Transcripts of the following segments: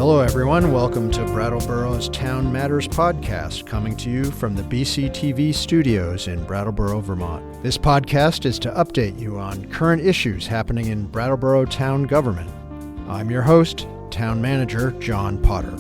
Hello everyone, welcome to Brattleboro's Town Matters podcast, coming to you from the BCTV studios in Brattleboro, Vermont. This podcast is to update you on current issues happening in Brattleboro town government. I'm your host, Town Manager John Potter.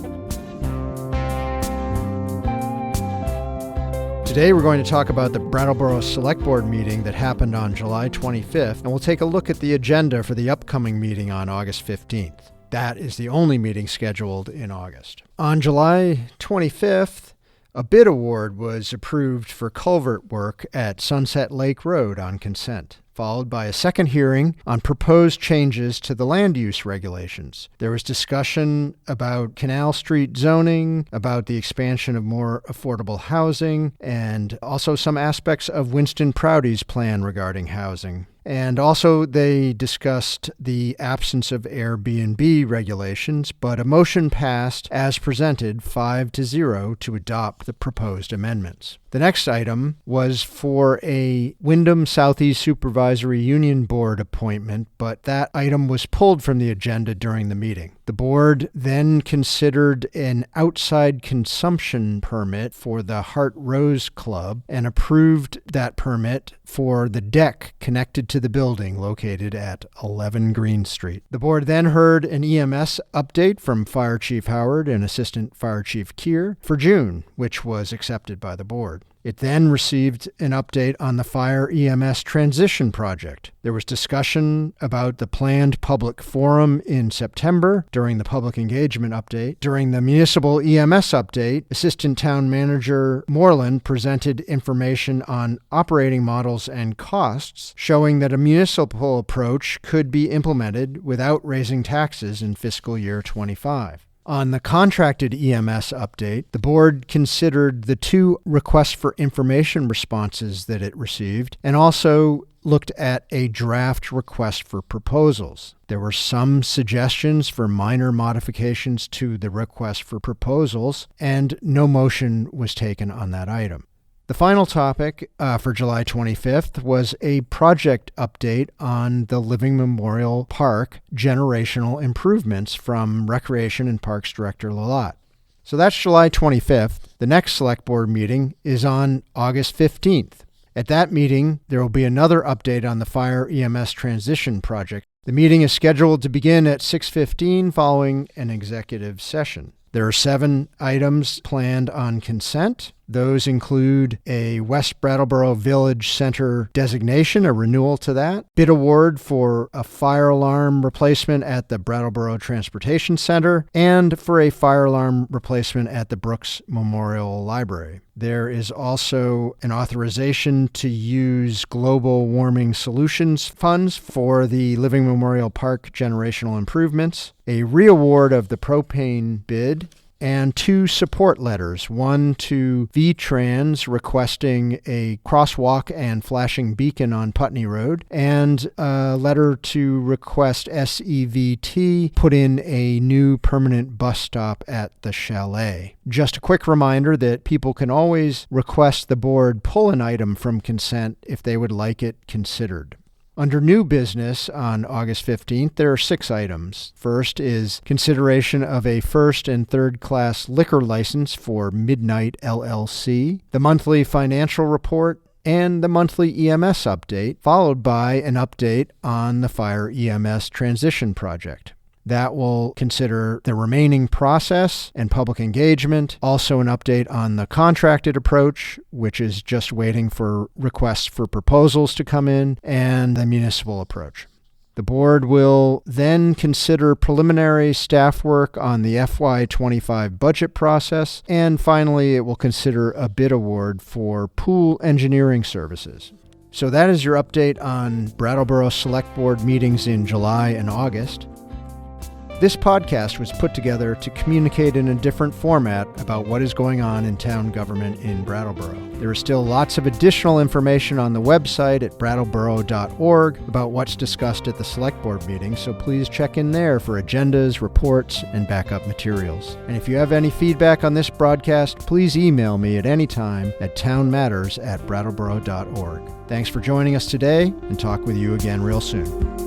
Today we're going to talk about the Brattleboro Selectboard meeting that happened on July 25th, and we'll take a look at the agenda for the upcoming meeting on August 15th. That is the only meeting scheduled in August. On July 25th, a bid award was approved for culvert work at Sunset Lake Road on consent, followed by a second hearing on proposed changes to the land use regulations. There was discussion about Canal Street zoning, about the expansion of more affordable housing, and also some aspects of Winston Prouty's plan regarding housing. And also they discussed the absence of Airbnb regulations, but a motion passed as presented 5-0 to adopt the proposed amendments. The next item was for a Wyndham Southeast Supervisory Union Board appointment, but that item was pulled from the agenda during the meeting. The board then considered an outside consumption permit for the Heart Rose Club and approved that permit for the deck connected to the building located at 11 Green Street. The board then heard an EMS update from Fire Chief Howard and Assistant Fire Chief Keir for June, which was accepted by the board. It then received an update on the Fire EMS Transition Project. There was discussion about the planned public forum in September during the public engagement update. During the municipal EMS update, Assistant Town Manager Moreland presented information on operating models and costs, showing that a municipal approach could be implemented without raising taxes in fiscal year 25. On the contracted EMS update, the board considered the two requests for information responses that it received and also looked at a draft request for proposals. There were some suggestions for minor modifications to the request for proposals, and no motion was taken on that item. The final topic for July 25th was a project update on the Living Memorial Park generational improvements from Recreation and Parks Director Lalott. So that's July 25th. The next Select Board meeting is on August 15th. At that meeting, there will be another update on the Fire EMS Transition Project. The meeting is scheduled to begin at 6:15 following an executive session. There are 7 items planned on consent. Those include a West Brattleboro Village Center designation, a renewal to that, bid award for a fire alarm replacement at the Brattleboro Transportation Center, and for a fire alarm replacement at the Brooks Memorial Library. There is also an authorization to use Global Warming Solutions funds for the Living Memorial Park generational improvements, a reaward of the propane bid, and 2 support letters, one to VTrans requesting a crosswalk and flashing beacon on Putney Road, and a letter to request SEVT put in a new permanent bus stop at the chalet. Just a quick reminder that people can always request the board pull an item from consent if they would like it considered. Under new business on August 15th, there are 6 items. First is consideration of a first and third class liquor license for Midnight LLC, the monthly financial report, and the monthly EMS update, followed by an update on the Fire EMS Transition Project. That will consider the remaining process and public engagement, also an update on the contracted approach, which is just waiting for requests for proposals to come in, and the municipal approach. The board will then consider preliminary staff work on the FY25 budget process, and finally it will consider a bid award for pool engineering services. So that is your update on Brattleboro Select Board meetings in July and August. This podcast was put together to communicate in a different format about what is going on in town government in Brattleboro. There is still lots of additional information on the website at brattleboro.org about what's discussed at the Select Board meeting, so please check in there for agendas, reports, and backup materials. And if you have any feedback on this broadcast, please email me at any time at townmatters@brattleboro.org. Thanks for joining us today, and talk with you again real soon.